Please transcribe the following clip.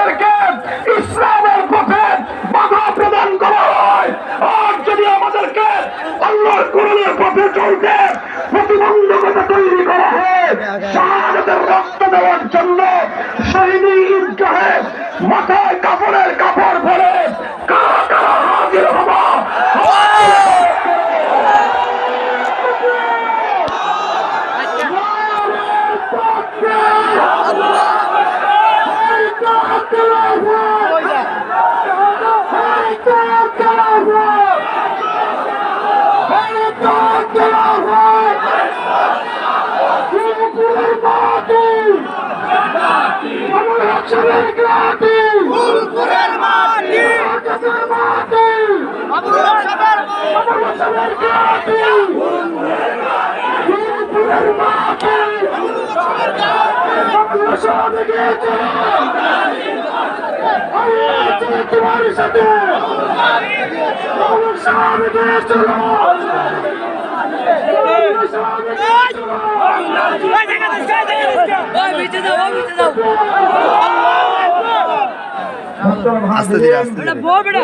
আমাদেরকে ইসলামের পথে বাধা প্রদান করা হয়, আর যদি আমাদেরকে আল্লাহর কোরআনের পথে চলতে প্রতিবন্ধকতা তৈরি করা হয়, শাহাদাতের রক্ত দেওয়ার জন্য শহীদি ঈদগাহে মাথায় কাপড়ের কাপড় পরে কারা কারা হাজির হবা? तुम्हारे साथ আস্তে ধীরে আস্তে ধীরে।